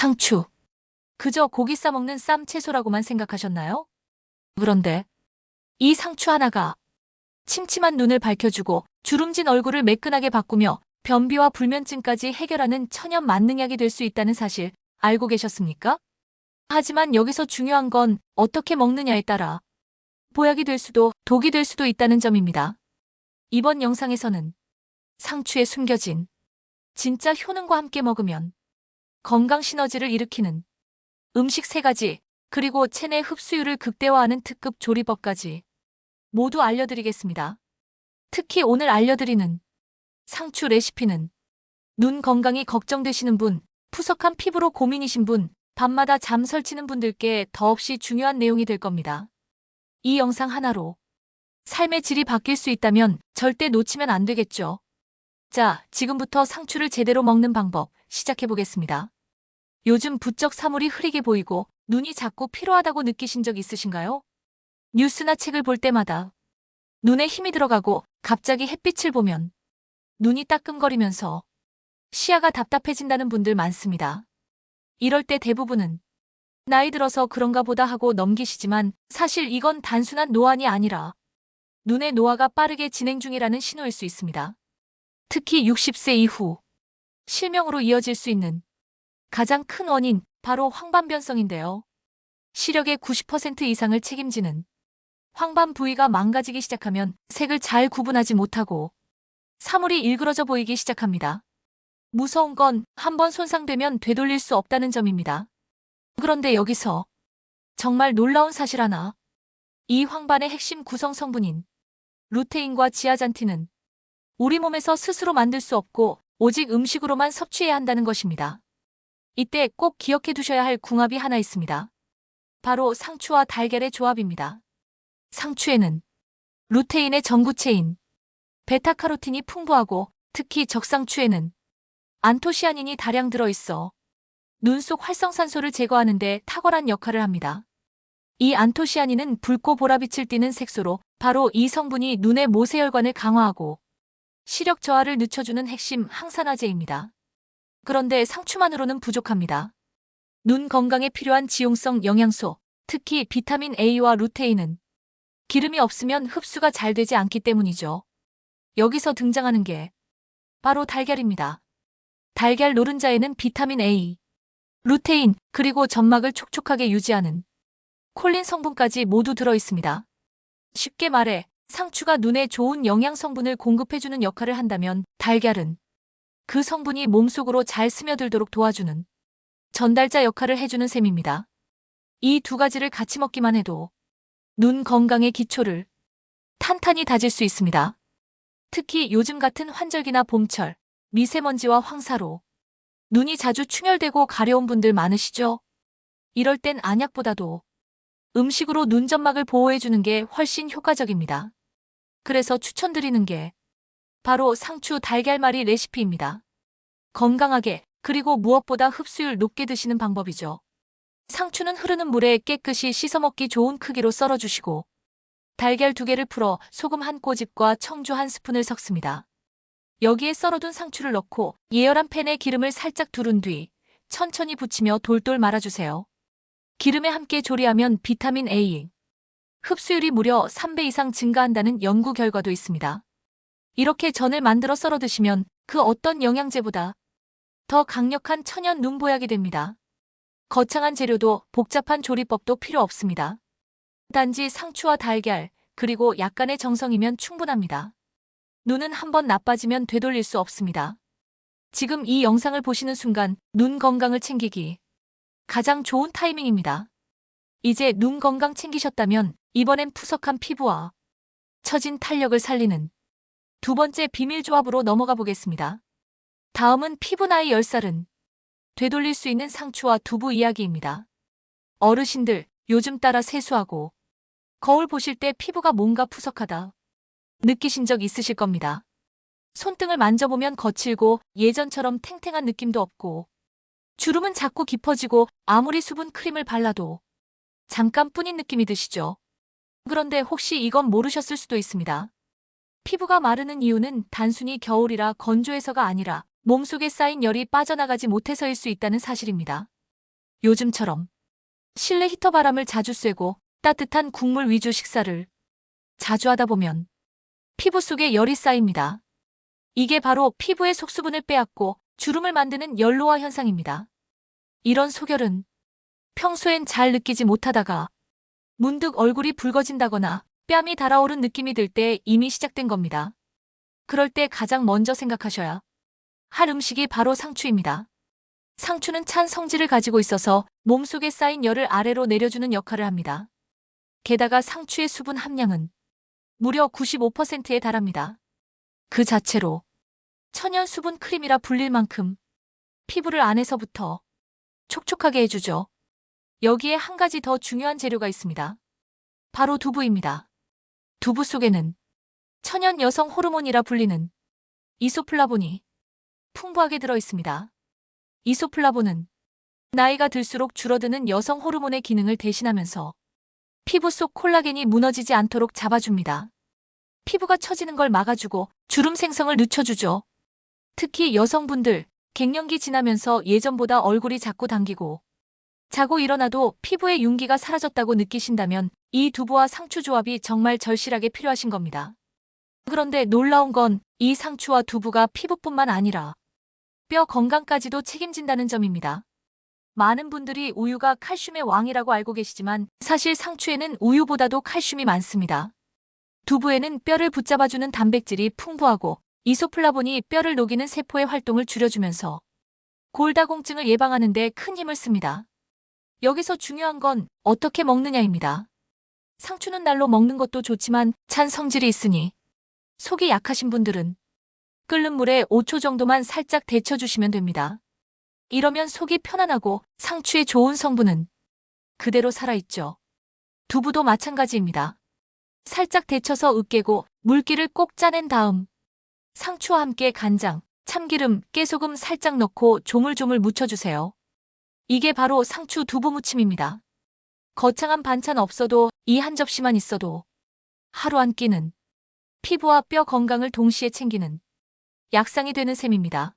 상추. 그저 고기 싸먹는 쌈 채소라고만 생각하셨나요? 그런데 이 상추 하나가 침침한 눈을 밝혀주고 주름진 얼굴을 매끈하게 바꾸며 변비와 불면증까지 해결하는 천연 만능약이 될 수 있다는 사실 알고 계셨습니까? 하지만 여기서 중요한 건 어떻게 먹느냐에 따라 보약이 될 수도 독이 될 수도 있다는 점입니다. 이번 영상에서는 상추에 숨겨진 진짜 효능과 함께 먹으면 건강 시너지를 일으키는 음식 3가지, 그리고 체내 흡수율을 극대화하는 특급 조리법까지 모두 알려드리겠습니다. 특히 오늘 알려드리는 상추 레시피는 눈 건강이 걱정되시는 분, 푸석한 피부로 고민이신 분, 밤마다 잠 설치는 분들께 더없이 중요한 내용이 될 겁니다. 이 영상 하나로 삶의 질이 바뀔 수 있다면 절대 놓치면 안 되겠죠. 자, 지금부터 상추를 제대로 먹는 방법 시작해 보겠습니다. 요즘 부쩍 사물이 흐리게 보이고 눈이 자꾸 피로하다고 느끼신 적 있으신가요? 뉴스나 책을 볼 때마다 눈에 힘이 들어가고 갑자기 햇빛을 보면 눈이 따끔거리면서 시야가 답답해진다는 분들 많습니다. 이럴 때 대부분은 나이 들어서 그런가 보다 하고 넘기시지만 사실 이건 단순한 노안이 아니라 눈의 노화가 빠르게 진행 중이라는 신호일 수 있습니다. 특히 60세 이후 실명으로 이어질 수 있는 가장 큰 원인 바로 황반변성인데요. 시력의 90% 이상을 책임지는 황반 부위가 망가지기 시작하면 색을 잘 구분하지 못하고 사물이 일그러져 보이기 시작합니다. 무서운 건 한번 손상되면 되돌릴 수 없다는 점입니다. 그런데 여기서 정말 놀라운 사실 하나. 이 황반의 핵심 구성 성분인 루테인과 지아잔틴은 우리 몸에서 스스로 만들 수 없고 오직 음식으로만 섭취해야 한다는 것입니다. 이때 꼭 기억해 두셔야 할 궁합이 하나 있습니다. 바로 상추와 달걀의 조합입니다. 상추에는 루테인의 전구체인 베타카로틴이 풍부하고 특히 적상추에는 안토시아닌이 다량 들어있어 눈 속 활성산소를 제거하는 데 탁월한 역할을 합니다. 이 안토시아닌은 붉고 보라빛을 띠는 색소로 바로 이 성분이 눈의 모세혈관을 강화하고 시력 저하를 늦춰주는 핵심 항산화제입니다. 그런데 상추만으로는 부족합니다. 눈 건강에 필요한 지용성 영양소, 특히 비타민 A와 루테인은 기름이 없으면 흡수가 잘 되지 않기 때문이죠. 여기서 등장하는 게 바로 달걀입니다. 달걀 노른자에는 비타민 A, 루테인, 그리고 점막을 촉촉하게 유지하는 콜린 성분까지 모두 들어있습니다. 쉽게 말해 상추가 눈에 좋은 영양 성분을 공급해주는 역할을 한다면 달걀은 그 성분이 몸속으로 잘 스며들도록 도와주는 전달자 역할을 해주는 셈입니다. 이 2가지를 같이 먹기만 해도 눈 건강의 기초를 탄탄히 다질 수 있습니다. 특히 요즘 같은 환절기나 봄철, 미세먼지와 황사로 눈이 자주 충혈되고 가려운 분들 많으시죠? 이럴 땐 안약보다도 음식으로 눈 점막을 보호해주는 게 훨씬 효과적입니다. 그래서 추천드리는 게 바로 상추 달걀말이 레시피입니다. 건강하게, 그리고 무엇보다 흡수율 높게 드시는 방법이죠. 상추는 흐르는 물에 깨끗이 씻어 먹기 좋은 크기로 썰어주시고 달걀 2개를 풀어 소금 1꼬집과 청주 1스푼을 섞습니다. 여기에 썰어둔 상추를 넣고 예열한 팬에 기름을 살짝 두른 뒤 천천히 부치며 돌돌 말아주세요. 기름에 함께 조리하면 비타민 A 흡수율이 무려 3배 이상 증가한다는 연구 결과도 있습니다. 이렇게 전을 만들어 썰어 드시면 그 어떤 영양제보다 더 강력한 천연 눈보약이 됩니다. 거창한 재료도 복잡한 조리법도 필요 없습니다. 단지 상추와 달걀, 그리고 약간의 정성이면 충분합니다. 눈은 한번 나빠지면 되돌릴 수 없습니다. 지금 이 영상을 보시는 순간 눈 건강을 챙기기 가장 좋은 타이밍입니다. 이제 눈 건강 챙기셨다면 이번엔 푸석한 피부와 처진 탄력을 살리는 2번째 비밀 조합으로 넘어가 보겠습니다. 다음은 피부 나이 10살은 되돌릴 수 있는 상추와 두부 이야기입니다. 어르신들, 요즘 따라 세수하고 거울 보실 때 피부가 뭔가 푸석하다 느끼신 적 있으실 겁니다. 손등을 만져보면 거칠고 예전처럼 탱탱한 느낌도 없고 주름은 자꾸 깊어지고 아무리 수분 크림을 발라도 잠깐뿐인 느낌이 드시죠? 그런데 혹시 이건 모르셨을 수도 있습니다. 피부가 마르는 이유는 단순히 겨울이라 건조해서가 아니라 몸속에 쌓인 열이 빠져나가지 못해서일 수 있다는 사실입니다. 요즘처럼 실내 히터 바람을 자주 쐬고 따뜻한 국물 위주 식사를 자주 하다 보면 피부 속에 열이 쌓입니다. 이게 바로 피부의 속수분을 빼앗고 주름을 만드는 열로화 현상입니다. 이런 소결은 평소엔 잘 느끼지 못하다가 문득 얼굴이 붉어진다거나 뺨이 달아오른 느낌이 들 때 이미 시작된 겁니다. 그럴 때 가장 먼저 생각하셔야 할 음식이 바로 상추입니다. 상추는 찬 성질을 가지고 있어서 몸속에 쌓인 열을 아래로 내려주는 역할을 합니다. 게다가 상추의 수분 함량은 무려 95%에 달합니다. 그 자체로 천연 수분 크림이라 불릴 만큼 피부를 안에서부터 촉촉하게 해주죠. 여기에 한 가지 더 중요한 재료가 있습니다. 바로 두부입니다. 두부 속에는 천연 여성 호르몬이라 불리는 이소플라본이 풍부하게 들어 있습니다. 이소플라본은 나이가 들수록 줄어드는 여성 호르몬의 기능을 대신하면서 피부 속 콜라겐이 무너지지 않도록 잡아줍니다. 피부가 처지는 걸 막아주고 주름 생성을 늦춰주죠. 특히 여성분들, 갱년기 지나면서 예전보다 얼굴이 자꾸 당기고 자고 일어나도 피부의 윤기가 사라졌다고 느끼신다면 이 두부와 상추 조합이 정말 절실하게 필요하신 겁니다. 그런데 놀라운 건 이 상추와 두부가 피부뿐만 아니라 뼈 건강까지도 책임진다는 점입니다. 많은 분들이 우유가 칼슘의 왕이라고 알고 계시지만 사실 상추에는 우유보다도 칼슘이 많습니다. 두부에는 뼈를 붙잡아주는 단백질이 풍부하고 이소플라본이 뼈를 녹이는 세포의 활동을 줄여주면서 골다공증을 예방하는 데 큰 힘을 씁니다. 여기서 중요한 건 어떻게 먹느냐입니다. 상추는 날로 먹는 것도 좋지만 찬 성질이 있으니 속이 약하신 분들은 끓는 물에 5초 정도만 살짝 데쳐주시면 됩니다. 이러면 속이 편안하고 상추의 좋은 성분은 그대로 살아있죠. 두부도 마찬가지입니다. 살짝 데쳐서 으깨고 물기를 꼭 짜낸 다음 상추와 함께 간장, 참기름, 깨소금 살짝 넣고 조물조물 무쳐주세요. 이게 바로 상추 두부 무침입니다. 거창한 반찬 없어도 이 한 접시만 있어도 하루 한 끼는 피부와 뼈 건강을 동시에 챙기는 약상이 되는 셈입니다.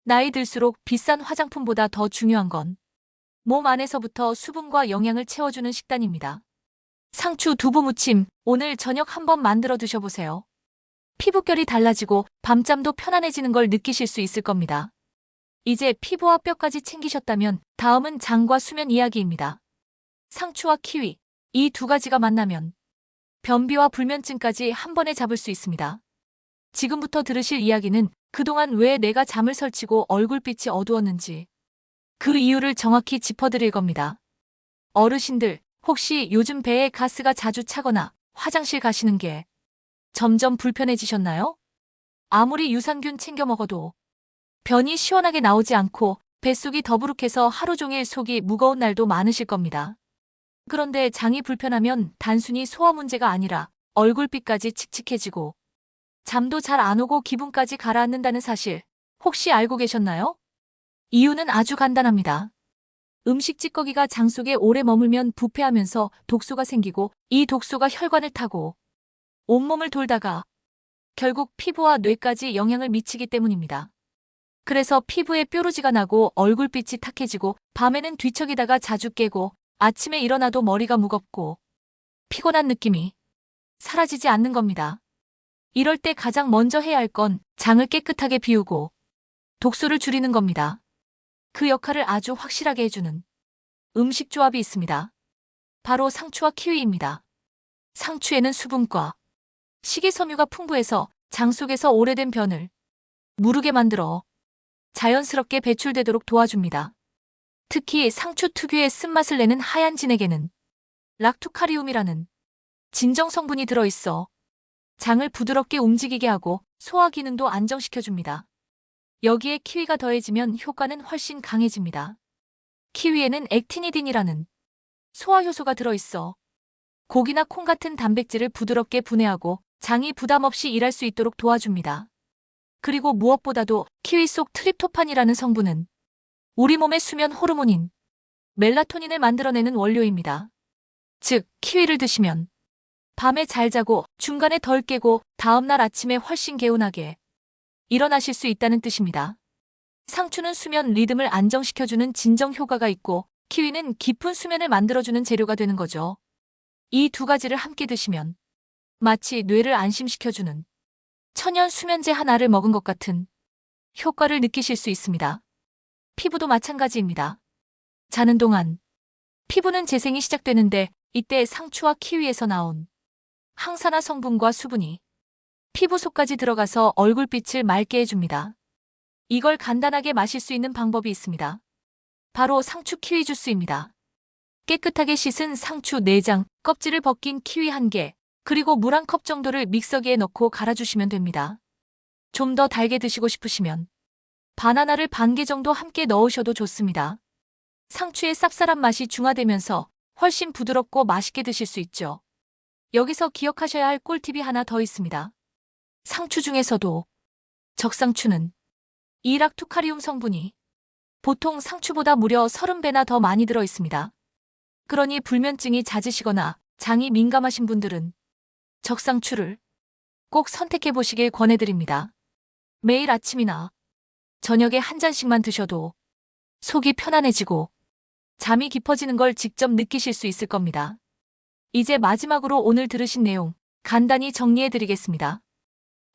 나이 들수록 비싼 화장품보다 더 중요한 건 몸 안에서부터 수분과 영양을 채워주는 식단입니다. 상추 두부 무침, 오늘 저녁 한번 만들어 드셔보세요. 피부결이 달라지고 밤잠도 편안해지는 걸 느끼실 수 있을 겁니다. 이제 피부와 뼈까지 챙기셨다면 다음은 장과 수면 이야기입니다. 상추와 키위, 이 두 가지가 만나면 변비와 불면증까지 한 번에 잡을 수 있습니다. 지금부터 들으실 이야기는 그동안 왜 내가 잠을 설치고 얼굴빛이 어두웠는지 그 이유를 정확히 짚어드릴 겁니다. 어르신들, 혹시 요즘 배에 가스가 자주 차거나 화장실 가시는 게 점점 불편해지셨나요? 아무리 유산균 챙겨 먹어도 변이 시원하게 나오지 않고 뱃속이 더부룩해서 하루 종일 속이 무거운 날도 많으실 겁니다. 그런데 장이 불편하면 단순히 소화 문제가 아니라 얼굴빛까지 칙칙해지고 잠도 잘 안 오고 기분까지 가라앉는다는 사실 혹시 알고 계셨나요? 이유는 아주 간단합니다. 음식 찌꺼기가 장 속에 오래 머물면 부패하면서 독소가 생기고 이 독소가 혈관을 타고 온몸을 돌다가 결국 피부와 뇌까지 영향을 미치기 때문입니다. 그래서 피부에 뾰루지가 나고 얼굴빛이 탁해지고 밤에는 뒤척이다가 자주 깨고 아침에 일어나도 머리가 무겁고 피곤한 느낌이 사라지지 않는 겁니다. 이럴 때 가장 먼저 해야 할 건 장을 깨끗하게 비우고 독소를 줄이는 겁니다. 그 역할을 아주 확실하게 해주는 음식 조합이 있습니다. 바로 상추와 키위입니다. 상추에는 수분과 식이섬유가 풍부해서 장 속에서 오래된 변을 무르게 만들어 자연스럽게 배출되도록 도와줍니다. 특히 상추 특유의 쓴맛을 내는 하얀 진액에는 락투카리움이라는 진정 성분이 들어있어 장을 부드럽게 움직이게 하고 소화 기능도 안정시켜줍니다. 여기에 키위가 더해지면 효과는 훨씬 강해집니다. 키위에는 액티니딘이라는 소화 효소가 들어있어 고기나 콩 같은 단백질을 부드럽게 분해하고 장이 부담 없이 일할 수 있도록 도와줍니다. 그리고 무엇보다도 키위 속 트립토판이라는 성분은 우리 몸의 수면 호르몬인 멜라토닌을 만들어내는 원료입니다. 즉, 키위를 드시면 밤에 잘 자고 중간에 덜 깨고 다음날 아침에 훨씬 개운하게 일어나실 수 있다는 뜻입니다. 상추는 수면 리듬을 안정시켜주는 진정 효과가 있고 키위는 깊은 수면을 만들어주는 재료가 되는 거죠. 이 두 가지를 함께 드시면 마치 뇌를 안심시켜주는 천연 수면제 하나를 먹은 것 같은 효과를 느끼실 수 있습니다. 피부도 마찬가지입니다. 자는 동안 피부는 재생이 시작되는데 이때 상추와 키위에서 나온 항산화 성분과 수분이 피부 속까지 들어가서 얼굴빛을 맑게 해줍니다. 이걸 간단하게 마실 수 있는 방법이 있습니다. 바로 상추 키위 주스입니다. 깨끗하게 씻은 상추 4장, 껍질을 벗긴 키위 1개, 그리고 물 1컵 정도를 믹서기에 넣고 갈아주시면 됩니다. 좀 더 달게 드시고 싶으시면 바나나를 반 개 정도 함께 넣으셔도 좋습니다. 상추의 쌉쌀한 맛이 중화되면서 훨씬 부드럽고 맛있게 드실 수 있죠. 여기서 기억하셔야 할 꿀팁이 하나 더 있습니다. 상추 중에서도 적상추는 이락투카리움 성분이 보통 상추보다 무려 30배나 더 많이 들어 있습니다. 그러니 불면증이 잦으시거나 장이 민감하신 분들은 적상추를 꼭 선택해 보시길 권해드립니다. 매일 아침이나 저녁에 한 잔씩만 드셔도 속이 편안해지고 잠이 깊어지는 걸 직접 느끼실 수 있을 겁니다. 이제 마지막으로 오늘 들으신 내용 간단히 정리해 드리겠습니다.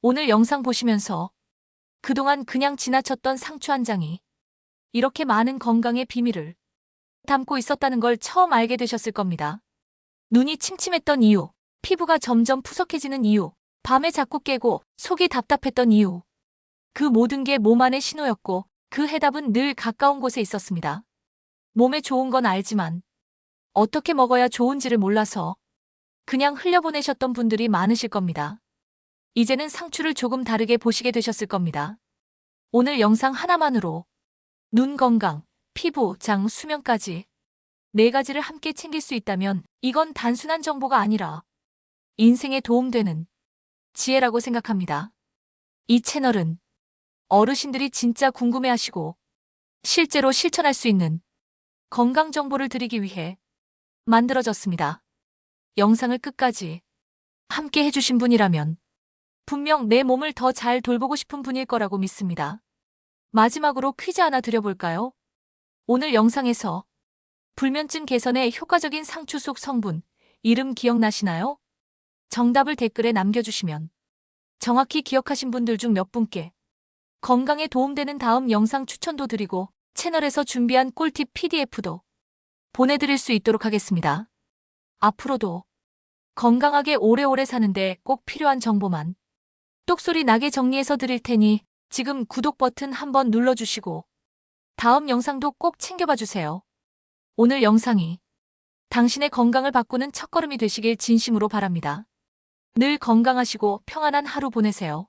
오늘 영상 보시면서 그동안 그냥 지나쳤던 상추 한 장이 이렇게 많은 건강의 비밀을 담고 있었다는 걸 처음 알게 되셨을 겁니다. 눈이 침침했던 이유, 피부가 점점 푸석해지는 이유, 밤에 자꾸 깨고 속이 답답했던 이유. 그 모든 게 몸 안의 신호였고 그 해답은 늘 가까운 곳에 있었습니다. 몸에 좋은 건 알지만 어떻게 먹어야 좋은지를 몰라서 그냥 흘려보내셨던 분들이 많으실 겁니다. 이제는 상추를 조금 다르게 보시게 되셨을 겁니다. 오늘 영상 하나만으로 눈 건강, 피부, 장, 수면까지 4가지를 함께 챙길 수 있다면 이건 단순한 정보가 아니라 인생에 도움되는 지혜라고 생각합니다. 이 채널은 어르신들이 진짜 궁금해하시고 실제로 실천할 수 있는 건강 정보를 드리기 위해 만들어졌습니다. 영상을 끝까지 함께 해주신 분이라면 분명 내 몸을 더 잘 돌보고 싶은 분일 거라고 믿습니다. 마지막으로 퀴즈 하나 드려볼까요? 오늘 영상에서 불면증 개선에 효과적인 상추 속 성분, 이름 기억나시나요? 정답을 댓글에 남겨주시면 정확히 기억하신 분들 중 몇 분께 건강에 도움되는 다음 영상 추천도 드리고 채널에서 준비한 꿀팁 PDF도 보내드릴 수 있도록 하겠습니다. 앞으로도 건강하게 오래오래 사는데 꼭 필요한 정보만 똑소리 나게 정리해서 드릴 테니 지금 구독 버튼 한번 눌러주시고 다음 영상도 꼭 챙겨봐 주세요. 오늘 영상이 당신의 건강을 바꾸는 첫걸음이 되시길 진심으로 바랍니다. 늘 건강하시고 평안한 하루 보내세요.